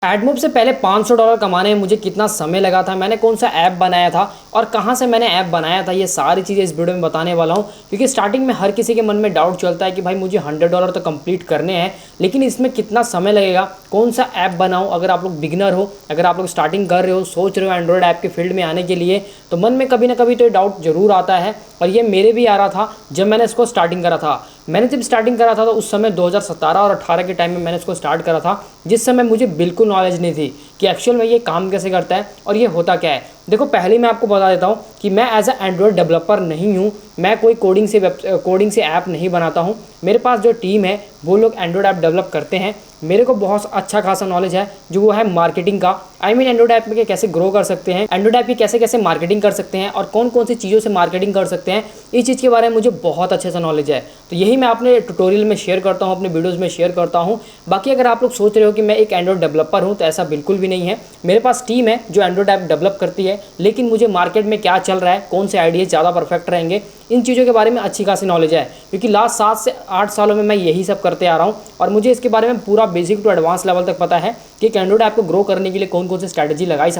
AdMob से पहले $500 कमाने में मुझे कितना समय लगा था, मैंने कौन सा ऐप बनाया था और कहाँ से मैंने ऐप बनाया था, ये सारी चीज़ें इस वीडियो में बताने वाला हूँ। क्योंकि स्टार्टिंग में हर किसी के मन में डाउट चलता है कि भाई मुझे $100 तो कंप्लीट करने हैं, लेकिन इसमें कितना समय लगेगा, कौन सा ऐप बनाऊँ। अगर आप लोग बिगिनर हो, अगर आप लोग स्टार्टिंग कर रहे हो, सोच रहे हो एंड्रॉयड ऐप के फील्ड में आने के लिए, तो मन में कभी ना कभी तो ये डाउट जरूर आता है। और ये मेरे भी आ रहा था जब मैंने इसको स्टार्टिंग करा था। मैंने जब स्टार्टिंग करा था तो उस समय 2017 और 18 के टाइम में मैंने इसको स्टार्ट करा था, जिस समय मुझे बिल्कुल नॉलेज नहीं थी कि एक्चुअल में ये काम कैसे करता है और ये होता क्या है। देखो, पहले मैं आपको बता देता हूँ कि मैं एज अ एंड्रॉयड डेवलपर नहीं हूँ, मैं कोई कोडिंग से ऐप नहीं बनाता हूँ। मेरे पास जो टीम है वो लोग एंड्रॉयड ऐप डेवलप करते हैं। मेरे को बहुत अच्छा खासा नॉलेज है जो वो है मार्केटिंग का। एंड्रॉयड ऐप में कैसे ग्रो कर सकते हैं, एंड्रॉयड ऐप की कैसे कैसे मार्केटिंग कर सकते हैं और कौन कौन सी चीज़ों से मार्केटिंग कर सकते हैं, इस चीज़ के बारे में मुझे बहुत अच्छे से नॉलेज है। तो यही मैं अपने ट्यूटोरियल में शेयर करता हूँ, अपने वीडियोज़ में शेयर करता हूँ। बाकी अगर आप लोग सोच रहे हो कि मैं एक एंड्रॉयड डेवलपर हूँ, तो ऐसा बिल्कुल भी नहीं है। मेरे पास टीम है जो एंड्रॉयड ऐप डेवलप करती है, लेकिन मुझे मार्केट में क्या चल रहा है, कौन से आइडियाज़ ज़्यादा परफेक्ट रहेंगे, इन चीज़ों के बारे में अच्छी खासी नॉलेज है। क्योंकि लास्ट 7 से 8 सालों में मैं यही सब करते आ रहा हूँ और मुझे इसके बारे में पूरा बेसिक टू एडवांस लेवल तक पता है कि एक एंड्रॉयड ऐप को ग्रो करने के लिए कौन कौन सी स्ट्रैटेजी लगाई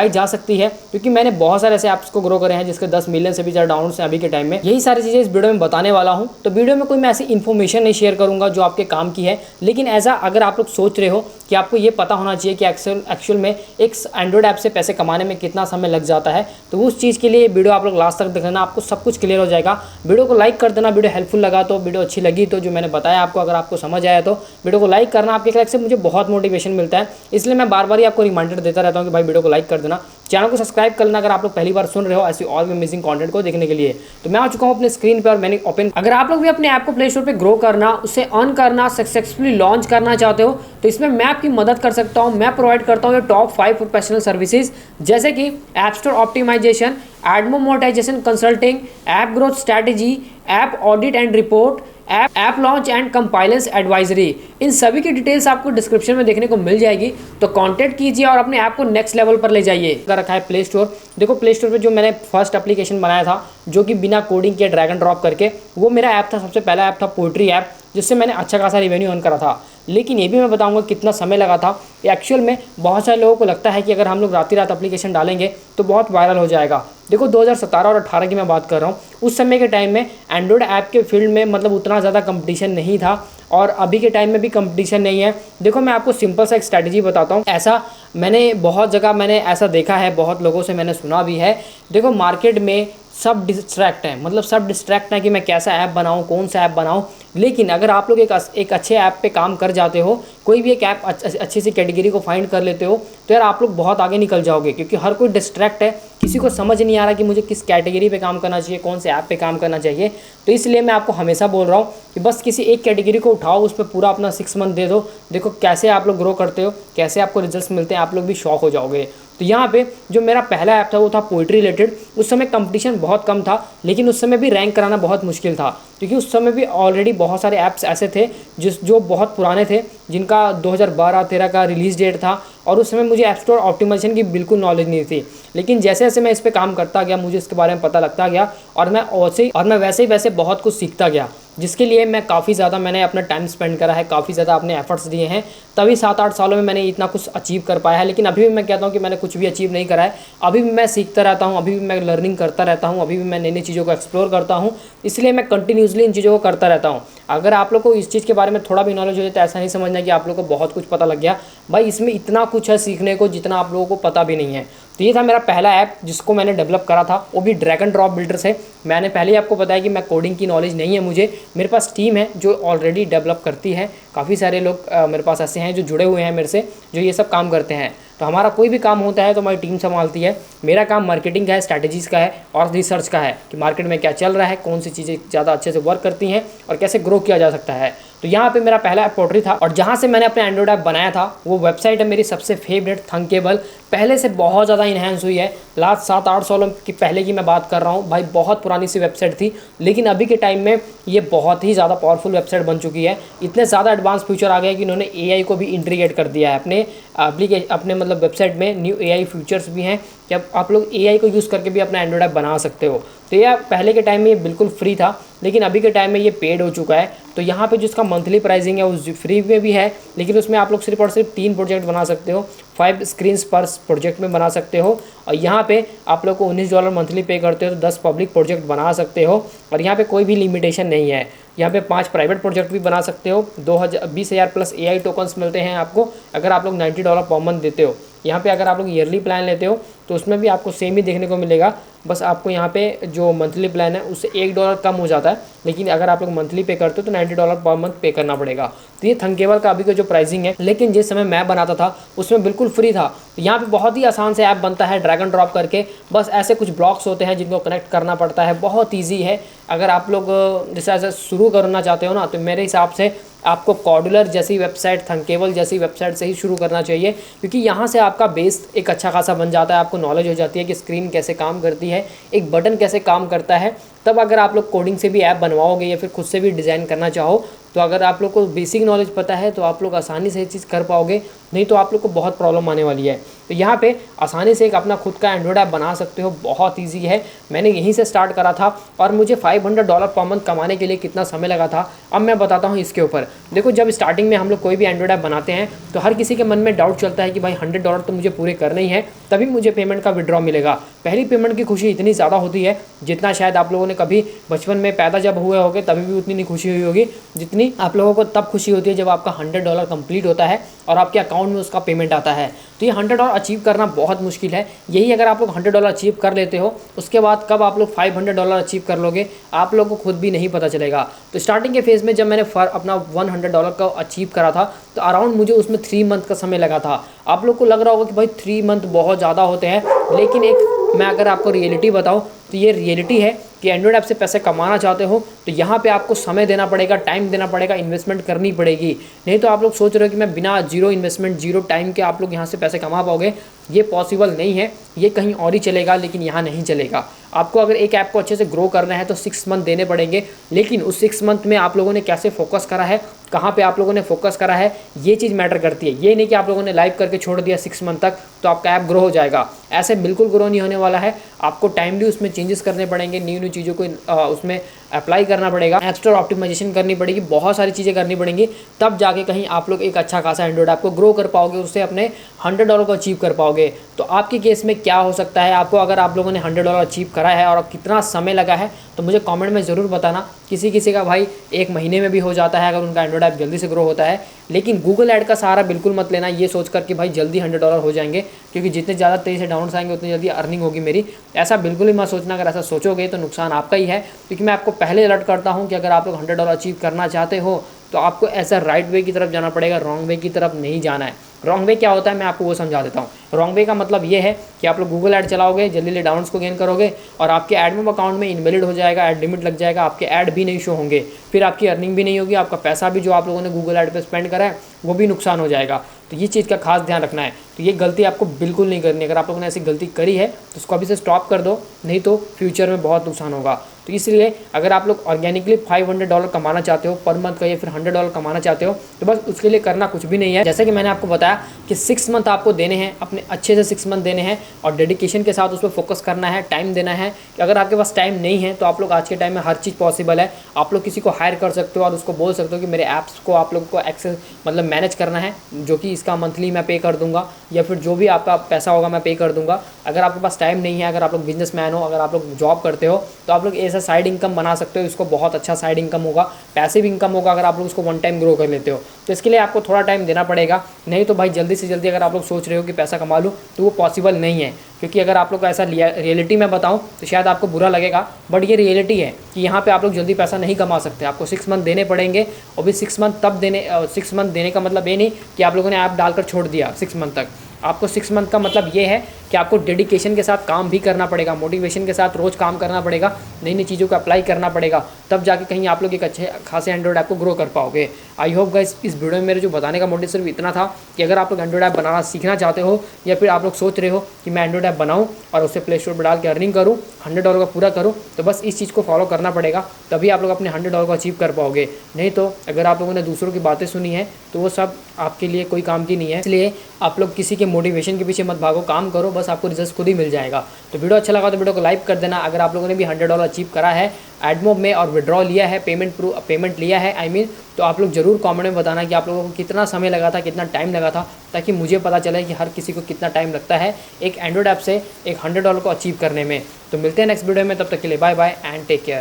जा सकती है। क्योंकि मैंने बहुत सारे ऐसे ऐप्स को ग्रो करे हैं जिसके 10 मिलियन से भी ज़्यादा डाउनलोड्स हैं अभी के टाइम में। यही सारी चीज़ें इस वीडियो में बताने वाला हूँ। तो वीडियो में कोई मैं ऐसी इन्फॉर्मेशन नहीं शेयर करूँगा जो आपके काम की है, लेकिन ऐसा अगर आप लोग सोच रहे हो कि आपको ये पता होना चाहिए कि एक्चुअल में एक एंड्रॉयड ऐप से पैसे कमाने में कितना समय लग जाता है, तो उस चीज़ के लिए ये वीडियो आप लोग लास्ट तक देखना, आपको सब कुछ क्लियर हो जाएगा। वीडियो को लाइक कर देना, वीडियो हेल्पफुल लगा तो, वीडियो अच्छी लगी तो, जो मैंने बताया आपको अगर आपको समझ आया तो वीडियो को लाइक करना। आपके लाइक से मुझे बहुत मोटिवेशन मिलता है, इसलिए मैं बार बार ही आपको रिमाइंडर देता रहता हूँ कि भाई वीडियो को लाइक कर देना, चैनल को सब्सक्राइब कर लेना अगर आप लोग पहली बार सुन रहे हो ऐसी और भी अमेजिंग कंटेंट को देखने के लिए। तो मैं आ चुका हूँ अपने स्क्रीन पर और मैंने ओपन। अगर आप लोग भी अपने ऐप को प्ले स्टोर पे ग्रो करना, उसे अर्न करना, सक्सेसफुली लॉन्च करना चाहते हो, तो इसमें मैं आपकी मदद कर सकता हूँ। मैं प्रोवाइड करता हूँ ये टॉप 5 प्रोफेशनल सर्विसेज, जैसे कि app store optimization, AdMob monetization consulting, app growth strategy, app audit and report, app launch and compliance advisory. इन सभी की डिटेल्स आपको डिस्क्रिप्शन में देखने को मिल जाएगी, तो कांटेक्ट कीजिए और अपने ऐप को नेक्स्ट लेवल पर ले जाइए। अगर रखा है प्ले स्टोर, देखो प्ले स्टोर पे जो मैंने फर्स्ट एप्लीकेशन बनाया था जो कि बिना कोडिंग के ड्रैग एंड ड्रॉप करके, वो मेरा ऐप था, सबसे पहला ऐप था पोएट्री ऐप, जिससे मैंने अच्छा खासा रेवेन्यू अर्न करा था। लेकिन ये भी मैं बताऊंगा कितना समय लगा था। एक्चुअल में बहुत सारे लोगों को लगता है कि अगर हम लोग रात एप्लीकेशन डालेंगे तो बहुत वायरल हो जाएगा। देखो 2017 और 18 की मैं बात कर रहा हूँ, उस समय के टाइम में एंड्रॉयड ऐप के फील्ड में मतलब उतना ज़्यादा कंपटीशन नहीं था और अभी के टाइम में भी कंपटीशन नहीं है। देखो मैं आपको सिंपल सा एक स्ट्रैटेजी बताता हूँ। ऐसा मैंने बहुत जगह मैंने ऐसा देखा है, बहुत लोगों से मैंने सुना भी है। देखो मार्केट में सब डिस्ट्रैक्ट हैं, मतलब सब डिस्ट्रैक्ट हैं कि मैं कैसा ऐप बनाऊं, कौन सा ऐप बनाऊं। लेकिन अगर आप लोग एक अच्छे ऐप पे काम कर जाते हो, कोई भी एक ऐप अच्छी सी कैटेगरी को फाइंड कर लेते हो, तो यार आप लोग बहुत आगे निकल जाओगे। क्योंकि हर कोई डिस्ट्रैक्ट है, किसी को समझ नहीं आ रहा कि मुझे किस कैटेगरी पे काम करना चाहिए, कौन से ऐप पे काम करना चाहिए। तो इसलिए मैं आपको हमेशा बोल रहा हूँ कि बस किसी एक कैटेगरी को उठाओ, उस पर पूरा अपना 6 मंथ दे दो। देखो कैसे आप लोग ग्रो करते हो, कैसे आपको रिजल्ट्स मिलते हैं, आप लोग भी शॉक हो जाओगे। तो यहाँ पे जो मेरा पहला ऐप था वो था पोएट्री रिलेटेड। उस समय कंपटीशन बहुत कम था, लेकिन उस समय भी रैंक कराना बहुत मुश्किल था, क्योंकि उस समय भी ऑलरेडी बहुत सारे ऐप्स ऐसे थे जो बहुत पुराने थे, जिनका 2012-13 का रिलीज़ डेट था। और उस समय मुझे ऐप स्टोर ऑप्टिमाइजेशन की बिल्कुल नॉलेज नहीं थी। लेकिन जैसे जैसे मैं इस पर काम करता गया, मुझे इसके बारे में पता लगता गया और मैं वैसे ही बहुत कुछ सीखता गया, जिसके लिए मैं काफ़ी ज़्यादा मैंने अपना टाइम स्पेंड करा है, काफ़ी ज़्यादा अपने एफर्ट्स दिए हैं। तभी 7-8 सालों में मैंने इतना कुछ अचीव कर पाया है। लेकिन अभी भी मैं कहता हूँ कि मैंने कुछ भी अचीव नहीं करा है। अभी भी मैं सीखता रहता हूँ, अभी भी मैं लर्निंग करता रहता हूँ, अभी भी मैं नई नई चीज़ों को एक्सप्लोर करता हूँ। इसलिए मैं कंटिन्यूसली इन चीज़ों को करता रहता हूँ। अगर आप लोग को इस चीज़ के बारे में थोड़ा भी नॉलेज हो जाए तो ऐसा नहीं समझना कि आप लोग को बहुत कुछ पता लग गया। भाई इसमें इतना कुछ है सीखने को जितना आप लोगों को पता भी नहीं है। तो ये था मेरा पहला ऐप जिसको मैंने डेवलप करा था, वो भी ड्रैग एंड ड्रॉप बिल्डर से। मैंने पहले ही आपको बताया कि मैं कोडिंग की नॉलेज नहीं है मुझे, मेरे पास टीम है जो ऑलरेडी डेवलप करती है। काफ़ी सारे लोग मेरे पास ऐसे हैं जो जुड़े हुए हैं मेरे से, जो ये सब काम करते हैं। तो हमारा कोई भी काम होता है तो हमारी टीम संभालती है। मेरा काम मार्केटिंग का है, स्ट्रैटेजीज़ का है और रिसर्च का है कि मार्केट में क्या चल रहा है, कौन सी चीज़ें ज़्यादा अच्छे से वर्क करती हैं और कैसे ग्रो किया जा सकता है। तो यहाँ पे मेरा पहला ऐप पोएट्री था और जहाँ से मैंने अपना एंड्रॉयड ऐप बनाया था वो वेबसाइट है मेरी सबसे फेवरेट, थंकेबल। पहले से बहुत ज़्यादा इन्हेंस हुई है, लास्ट 7-8 सालों की पहले की मैं बात कर रहा हूँ भाई। बहुत पुरानी सी वेबसाइट थी, लेकिन अभी के टाइम में ये बहुत ही ज़्यादा पावरफुल वेबसाइट बन चुकी है। इतने ज़्यादा एडवांस फीचर आ गए कि इन्होंने AI को भी इंटीग्रेट कर दिया है अपने मतलब वेबसाइट में। न्यू AI फीचर्स भी हैं कि अब आप लोग AI को यूज़ करके भी अपना एंड्रॉयड ऐप बना सकते हो। तो यह पहले के टाइम में ये बिल्कुल फ्री था, लेकिन अभी के टाइम में ये पेड हो चुका है। तो यहाँ पे जो इसका मंथली प्राइसिंग है वो फ्री में भी है, लेकिन उसमें आप लोग सिर्फ और सिर्फ 3 प्रोजेक्ट बना सकते हो, 5 स्क्रीन्स पर प्रोजेक्ट में बना सकते हो। और यहाँ पे आप लोग को $19 मंथली पे करते हो तो 10 पब्लिक प्रोजेक्ट बना सकते हो। और यहाँ पे कोई भी लिमिटेशन नहीं है, यहाँ पे 5 प्राइवेट प्रोजेक्ट भी बना सकते हो। 20,000 प्लस AI टोकन्स मिलते हैं आपको अगर आप लोग $90 पर मंथ देते हो। यहाँ पे अगर आप लोग ईयरली प्लान लेते हो तो उसमें भी आपको सेम ही देखने को मिलेगा, बस आपको यहाँ पे जो मंथली प्लान है उससे $1 कम हो जाता है, लेकिन अगर आप लोग मंथली पे करते हो तो $90 पर मंथ पे करना पड़ेगा। तो ये थंकेबल का अभी का जो प्राइसिंग है, लेकिन जिस समय मैं बनाता था उसमें बिल्कुल फ्री था। तो यहाँ पे बहुत ही आसान से ऐप बनता है ड्रैग एंड ड्रॉप करके, बस ऐसे कुछ ब्लॉक्स होते हैं जिनको कनेक्ट करना पड़ता है, बहुत ईजी है। अगर आप लोग जैसे ऐसे शुरू करना चाहते हो ना, तो मेरे हिसाब से आपको कॉर्डुलर जैसी वेबसाइट, थंकेबल जैसी वेबसाइट से ही शुरू करना चाहिए, क्योंकि यहाँ से आपका बेस एक अच्छा खासा बन जाता है। आपको नॉलेज हो जाती है कि स्क्रीन कैसे काम करती है, एक बटन कैसे काम करता है। तब अगर आप लोग कोडिंग से भी ऐप बनवाओगे या फिर खुद से भी डिज़ाइन करना चाहो, तो अगर आप लोग को बेसिक नॉलेज पता है तो आप लोग आसानी से ये चीज़ कर पाओगे, नहीं तो आप लोग को बहुत प्रॉब्लम आने वाली है। तो यहाँ पे आसानी से एक अपना खुद का एंड्रॉयड ऐप बना सकते हो, बहुत ईजी है। मैंने यहीं से स्टार्ट करा था और मुझे $500 पर मंथ कमाने के लिए कितना समय लगा था, अब मैं बताता हूँ इसके ऊपर। देखो, जब स्टार्टिंग में हम लोग कोई भी एंड्रॉयड ऐप बनाते हैं तो हर किसी के मन में डाउट चलता है कि भाई $100 तो मुझे पूरे करने ही है, तभी मुझे पेमेंट का विड्रॉ मिलेगा। पहली पेमेंट की खुशी इतनी ज़्यादा होती है जितना शायद आप लोगों ने कभी बचपन में पैदा जब हुए होगे तभी भी उतनी नहीं खुशी हुई होगी जितनी आप लोगों को तब खुशी होती है जब आपका $100 कंप्लीट होता है और आपके अकाउंट में उसका पेमेंट आता है। तो ये $100 अचीव करना बहुत मुश्किल है। यही अगर आप लोग $100 अचीव कर लेते हो, उसके बाद कब आप लोग $500 अचीव कर लोगे आप लोगों को खुद भी नहीं पता चलेगा। तो स्टार्टिंग के फेज़ में जब मैंने अपना $100 का अचीव करा था तो अराउंड मुझे उसमें 3 मंथ का समय लगा था। आप लोग को लग रहा होगा कि भाई 3 मंथ बहुत ज़्यादा होते हैं, लेकिन एक मैं अगर आपको रियलिटी बताऊँ तो ये रियलिटी है कि एंड्रॉयड ऐप से पैसे कमाना चाहते हो तो यहाँ पे आपको समय देना पड़ेगा, टाइम देना पड़ेगा, इन्वेस्टमेंट करनी पड़ेगी। नहीं तो आप लोग सोच रहे हो कि मैं बिना जीरो इन्वेस्टमेंट, जीरो टाइम के आप लोग यहाँ से पैसे कमा पाओगे, ये पॉसिबल नहीं है। ये कहीं और ही चलेगा, लेकिन यहाँ नहीं चलेगा। आपको अगर एक ऐप को अच्छे से ग्रो करना है तो 6 मंथ देने पड़ेंगे, लेकिन उस 6 मंथ में आप लोगों ने कैसे फोकस करा है, कहाँ पे आप लोगों ने फोकस करा है, ये चीज़ मैटर करती है। ये नहीं कि आप लोगों ने लाइव करके छोड़ दिया 6 मंथ तक तो आपका ऐप ग्रो हो जाएगा, ऐसे बिल्कुल ग्रो नहीं होने वाला है। आपको टाइमली उसमें चेंजेस करने पड़ेंगे, न्यू न्यू चीज़ों को उसमें अप्लाई करना पड़ेगा, एक्स्ट्रा ऑप्टिमाइजेशन करनी पड़ेगी, बहुत सारी चीज़ें करनी पड़ेंगी, तब जाके कहीं आप लोग एक अच्छा खासा एंड्रॉयड ऐप को ग्रो कर पाओगे, उससे अपने $100 को अचीव कर पाओगे। तो आपके केस में क्या हो सकता है, आपको अगर आप लोगों ने $100 अचीव करा है और कितना समय लगा है तो मुझे कमेंट में ज़रूर बताना। किसी किसी का भाई 1 महीने में भी हो जाता है अगर उनका एंड्रॉयड ऐप जल्दी से ग्रो होता है। लेकिन गूगल ऐड का सहारा बिल्कुल मत लेना ये सोच कर कि भाई जल्दी $100 हो जाएंगे, क्योंकि जितने ज़्यादा तेज़ी से डाउनलोड्स आएंगे उतनी जल्दी अर्निंग होगी मेरी, ऐसा बिल्कुल ही मत सोचना। अगर ऐसा सोचोगे तो नुकसान आपका ही है, क्योंकि मैं आपको पहले अलर्ट करता हूँ कि अगर आप लोग $100 अचीव करना चाहते हो तो आपको ऐसा राइट वे की तरफ जाना पड़ेगा, रॉन्ग वे की तरफ नहीं जाना है। रॉन्ग वे क्या होता है मैं आपको वो समझा देता हूँ। रॉन्ग वे का मतलब ये है कि आप लोग गूगल ऐड चलाओगे, जल्दी जल्दी डाउनलोड्स को गेन करोगे और आपके एडमोब अकाउंट में इनवैलिड हो जाएगा, ऐड लिमिट लग जाएगा, आपके ऐड भी नहीं शो होंगे, फिर आपकी अर्निंग भी नहीं होगी, आपका पैसा भी जो आप लोगों ने गूगल ऐड पे स्पेंड करा है वो भी नुकसान हो जाएगा। तो ये चीज़ का खास ध्यान रखना है। तो ये गलती आपको बिल्कुल नहीं करनी। अगर आप लोगों ने ऐसी गलती करी है तो उसको अभी से स्टॉप कर दो, नहीं तो फ्यूचर में बहुत नुकसान होगा। तो इसलिए अगर आप लोग ऑर्गेनिकली $500 कमाना चाहते हो पर मंथ का या फिर $100 कमाना चाहते हो तो बस उसके लिए करना कुछ भी नहीं है। जैसे कि मैंने आपको बताया कि 6 मंथ आपको देने हैं, अपने अच्छे से 6 मंथ देने हैं और डेडिकेशन के साथ उस पर फोकस करना है, टाइम देना है। कि अगर आपके पास टाइम नहीं है तो आप लोग आज के टाइम में हर चीज़ पॉसिबल है। आप लोग किसी को हायर कर सकते हो और उसको बोल सकते हो कि मेरे ऐप्स को आप लोग को एक्सेस मतलब मैनेज करना है, जो कि इसका मंथली मैं पे कर दूंगा या फिर जो भी आपका पैसा होगा मैं पे कर दूंगा। अगर आपके पास टाइम नहीं है, अगर आप लोग बिजनेसमैन हो, अगर आप लोग जॉब करते हो तो आप लोग ऐसा साइड इनकम बना सकते हो। इसको बहुत अच्छा साइड इनकम होगा, पैसिव इनकम होगा अगर आप लोग उसको वन टाइम ग्रो कर लेते हो। तो इसके लिए आपको थोड़ा टाइम देना पड़ेगा, नहीं तो भाई जल्दी से जल्दी अगर आप लोग सोच रहे हो कि पैसा कमा लूँ तो वो पॉसिबल नहीं है। क्योंकि अगर आप लोग को ऐसा रियलिटी में बताऊं तो शायद आपको बुरा लगेगा, बट ये रियलिटी है कि यहाँ पे आप लोग जल्दी पैसा नहीं कमा सकते। आपको 6 मंथ देने पड़ेंगे और भी 6 मंथ तब देने 6 मंथ देने का मतलब ये नहीं कि आप लोगों ने ऐप डालकर छोड़ दिया 6 मंथ तक। आपको 6 मंथ का मतलब ये है कि आपको डेडिकेशन के साथ काम भी करना पड़ेगा, मोटिवेशन के साथ रोज़ काम करना पड़ेगा, नई नई चीज़ों को अप्लाई करना पड़ेगा, तब जाके कहीं आप लोग एक अच्छे खासे एंड्रॉइड ऐप को ग्रो कर पाओगे। आई होप गाइस इस वीडियो में मेरे जो बताने का मोटिव सिर्फ इतना था कि अगर आप लोग एंड्रॉइड ऐप बनाना सीखना चाहते हो या फिर आप लोग सोच रहे हो कि मैं एंड्रॉइड ऐप बनाऊँ और उसे प्ले स्टोर पर डाल के अर्निंग करूँ, $100 का पूरा करूँ, तो बस इस चीज़ को फॉलो करना पड़ेगा, तभी आप लोग अपने $100 को अचीव कर पाओगे। नहीं तो अगर आप लोगों ने दूसरों की बातें सुनी है तो वो सब आपके लिए कोई काम की नहीं है। इसलिए आप लोग किसी के मोटिवेशन के पीछे मत भागो, काम करो, बस आपको रिजल्ट खुद ही मिल जाएगा। तो वीडियो अच्छा लगा तो वीडियो को लाइक कर देना। अगर आप लोगों ने भी $100 अचीव करा है एडमोब में और विड्रॉ लिया है, पेमेंट लिया है तो आप लोग जरूर कमेंट में बताना कि आप लोगों को कितना समय लगा था, कितना टाइम लगा था, ताकि मुझे पता चले कि हर किसी को कितना टाइम लगता है एक एंड्रॉइड ऐप से एक $100 को अचीव करने में। तो मिलते हैं नेक्स्ट वीडियो में, तब तक के लिए bye bye and take care.